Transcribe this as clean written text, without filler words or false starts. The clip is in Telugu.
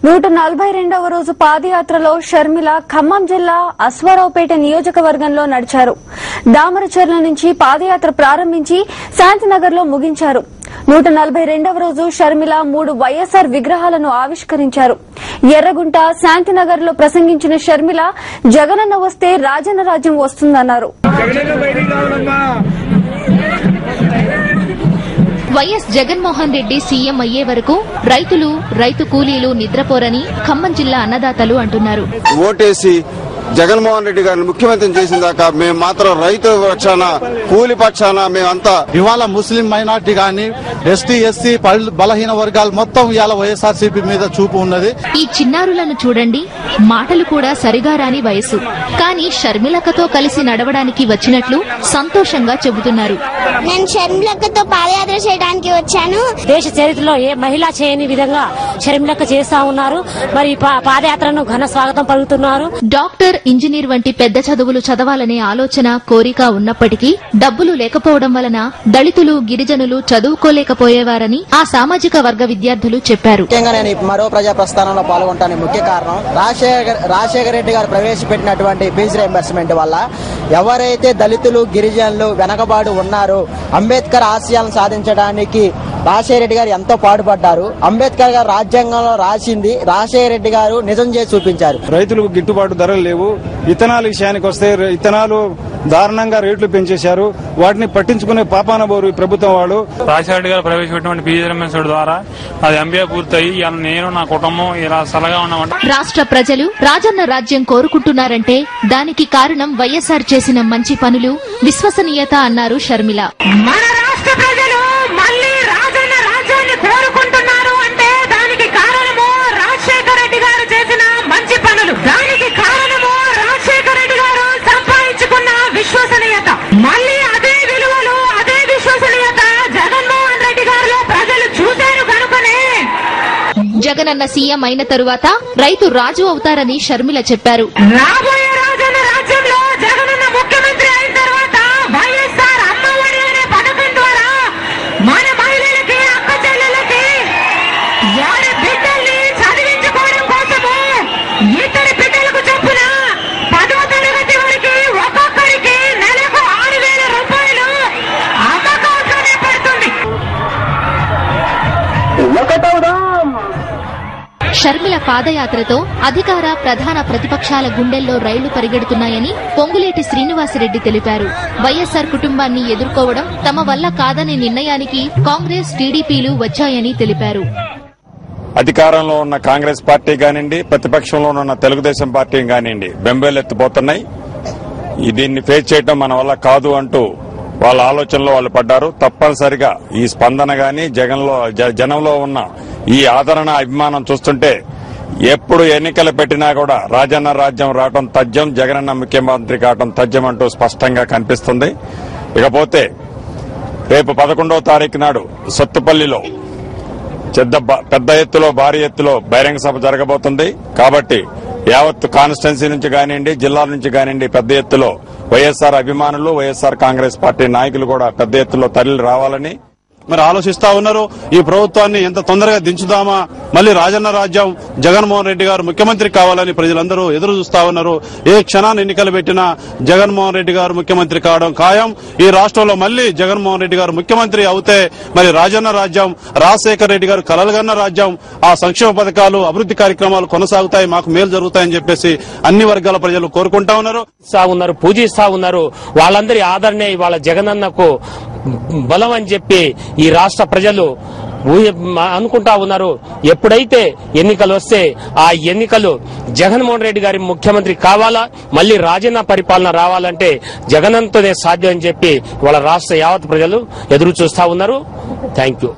142వ రోజు పాదయాత్రలో షర్మిల ఖమ్మం జిల్లా అశ్వారావుపేట నియోజకవర్గంలో నడిచారు. దామరచర్ల నుంచి పాదయాత్ర ప్రారంభించి శాంతినగర్ లో ముగించారు. 142వ రోజు షర్మిల 3 వైఎస్ఆర్ విగ్రహాలను ఆవిష్కరించారు. ఎర్రగుంట శాంతినగర్ లో ప్రసంగించిన షర్మిల జగనన్న వస్తే రాజన్న రాజ్యం వస్తుందన్నారు. వైఎస్ జగన్మోహన్ రెడ్డి సీఎం అయ్యే వరకు రైతులు, రైతు కూలీలు నిద్రపోరని ఖమ్మం జిల్లా అన్నదాతలు అంటున్నారు. ఓటేసి జగన్మోహన్ రెడ్డి గారిని ముఖ్యమంత్రిని చేసిన దాకా మేము మాత్రం రైతు పక్షాన, కూలి పక్షాన మేమంతా. ఇవాళ ముస్లిం మైనార్టీ గాని, ఎస్టీ, ఎస్సీ, బలహీన వర్గాలు మొత్తం ఇవాళ వైఎస్ఆర్సీపీ మీద చూపు ఉన్నది. ఈ చిన్నారులను చూడండి, మాటలు కూడా సరిగా రాని వయసు, కానీ షర్మిలక్కతో కలిసి నడవడానికి వచ్చినట్లు సంతోషంగా చెబుతున్నారు. నేను షర్మిలక్కతో పాదయాత్ర చేయడానికి వచ్చాను. దేశ చరిత్రలో ఏ మహిళ చేయని విధంగా షర్మిలక్క చేస్తా ఉన్నారు. మరి పాదయాత్రను ఘన స్వాగతం పలుకుతున్నారు. డాక్టర్, ఇంజనీర్ వంటి పెద్ద చదువులు చదవాలనే ఆలోచన, కోరిక ఉన్నప్పటికీ డబ్బులు లేకపోవడం వలన దళితులు, గిరిజనులు చదువుకోలేకపోయేవారని ఆ సామాజిక వర్గ విద్యార్థులు చెప్పారు. ముఖ్యంగా నేను మరో ప్రజా ప్రస్థానంలో పాల్గొనడానికి ముఖ్య కారణం రాజశేఖర రెడ్డి గారు ప్రవేశపెట్టినటువంటి ఫీజు రీయింబర్స్మెంట్ వల్ల ఎవరైతే దళితులు, గిరిజనులు వెనకబాటు ఉన్నారో అంబేద్కర్ ఆశయాలను సాధించడానికి రాజశేఖర రెడ్డి గారు ఎంతో పాటుపడ్డారు. అంబేద్కర్ గారు రాజ్యాంగంలో రాసింది రాజశేఖర రెడ్డి గారు నిజం చేసి చూపించారు. రైతులకు గిట్టుబాటు ధరలు లేవు. ఇథనాల్ విషయానికి వస్తే ఇథనాలు దారుణంగా రేట్లు పెంచేశారు. వాటిని పట్టించుకునే పాపాన బోరు ప్రభుత్వం వాళ్ళు. రాజశేఖర రెడ్డి గారు ప్రవేశపెట్టిన ఫీజు రీయింబర్స్మెంట్ ద్వారా అది ఎంబీఏ పూర్తయి నేను, నా కుటుంబం ఇలా సలగా ఉన్నామంట. రాష్ట్ర ప్రజలు రాజన్న రాజ్యం కోరుకుంటున్నారంటే దానికి కారణం వైఎస్ఆర్ చేసిన మంచి పనులు, విశ్వసనీయత అన్నారు షర్మిల. మన రాష్ట్ర ప్రజలు మళ్లీ రాజన్న రాజ్యాన్ని కోరుకుంటున్నారు అంటే దానికి కారణము రాజశేఖర రెడ్డి గారు చేసిన మంచి పనులు, దానికి కారణము రాజశేఖర రెడ్డి గారు సంపాదించుకున్న విశ్వసనీయత. మళ్లీ అదే విలువలు, అదే విశ్వసనీయత జగన్మోహన్ రెడ్డి గారిలో ప్రజలు చూశారు కనుకనే జగనన్న సీఎం అయిన తరువాత రైతు రాజు అవుతారని షర్మిల చెప్పారు. రాబోయే రాజన్న రాజ్యంలో జగనన్న ముఖ్యమంత్రి అయిన తర్వాత వైఎస్ఆర్ అమ్మఒడి అనే పథకం ద్వారా మన మహిళలకి, అక్క చెల్లెలకి వారి బిడ్డల్ని చదివించుకోవడం కోసము ఇతని బిడ్డలకు చొప్పున 10వ తరగతి వరకు ఒక్కొక్కరికి నెలకు 6,000 రూపాయలు అమ్మకాలతోనే పడుతుంది. షర్మిల పాదయాత్రతో అధికార, ప్రధాన ప్రతిపక్షాల గుండెల్లో రైళ్లు పరిగెడుతున్నాయని పొంగులేటి శ్రీనివాసరెడ్డి తెలిపారు. వైఎస్ఆర్ కుటుంబాన్ని ఎదుర్కోవడం తమ వల్ల కాదనే నిర్ణయానికి కాంగ్రెస్, టీడీపీలు వచ్చాయని తెలిపారు. అధికారంలో ఉన్న కాంగ్రెస్ పార్టీ కానివ్వండి, ప్రతిపక్షంలో ఉన్న తెలుగుదేశం పార్టీ కానివ్వండి బెంబేలెత్తిపోతున్నాయి. దీన్ని ఫేస్ చేయడం మన వల్ల కాదు అంటూ వాళ్ళ ఆలోచనలో వాళ్ళు పడ్డారు. తప్పనిసరిగా ఈ స్పందన గాని, జనంలో ఉన్న ఈ ఆదరణ, అభిమానం చూస్తుంటే ఎప్పుడు ఎన్నికలు పెట్టినా కూడా రాజన్న రాజ్యం రావడం తథ్యం, జగనన్న ముఖ్యమంత్రి కావడం తథ్యం అంటూ స్పష్టంగా కనిపిస్తుంది. ఇకపోతే రేపు 11వ తారీఖు నాడు సత్తుపల్లిలో పెద్ద ఎత్తులో, భారీ ఎత్తులో బహిరంగ సభ జరగబోతుంది. కాబట్టి యావత్ కాన్స్టిట్యున్సీ నుంచి కానివ్వండి, జిల్లాల నుంచి కానివ్వండి పెద్ద ఎత్తులో వైఎస్ఆర్ అభిమానులు, వైఎస్ఆర్ కాంగ్రెస్ పార్టీ నాయకులు కూడా పెద్ద ఎత్తులో తరలి రావాలని మరి ఆలోచిస్తా ఉన్నారు. ఈ ప్రభుత్వాన్ని ఎంత తొందరగా దించుదామా, మళ్లీ రాజన్న రాజ్యం, జగన్మోహన్ రెడ్డి గారు ముఖ్యమంత్రి కావాలని ప్రజలందరూ ఎదురు చూస్తా ఉన్నారు. ఏ క్షణాన్ని ఎన్నికలు పెట్టినా జగన్మోహన్ రెడ్డి గారు ముఖ్యమంత్రి కావడం ఖాయం. ఈ రాష్ట్రంలో మళ్లీ జగన్మోహన్ రెడ్డి గారు ముఖ్యమంత్రి అవుతే మరి రాజన్న రాజ్యం, రాజశేఖర రెడ్డి గారు కలలుగన్న రాజ్యం, ఆ సంక్షేమ పథకాలు, అభివృద్ది కార్యక్రమాలు కొనసాగుతాయి, మాకు మేలు జరుగుతాయని చెప్పేసి అన్ని వర్గాల ప్రజలు కోరుకుంటా ఉన్నారు, పూజిస్తా ఉన్నారు. వాళ్ళందరి ఆదరణే ఇవాళ జగనన్నకు బలం అని చెప్పి ఈ రాష్ట్ర ప్రజలు అనుకుంటా ఉన్నారు. ఎప్పుడైతే ఎన్నికలు వస్తే ఆ ఎన్నికలు జగన్మోహన్ రెడ్డి గారి ముఖ్యమంత్రి కావాలా, మళ్లీ రాజన్న పరిపాలన రావాలంటే జగనన్నతోనే సాధ్యం అని చెప్పి వాళ్ళ రాష్ట్ర యావత్ ప్రజలు ఎదురు చూస్తా ఉన్నారు. Thank you.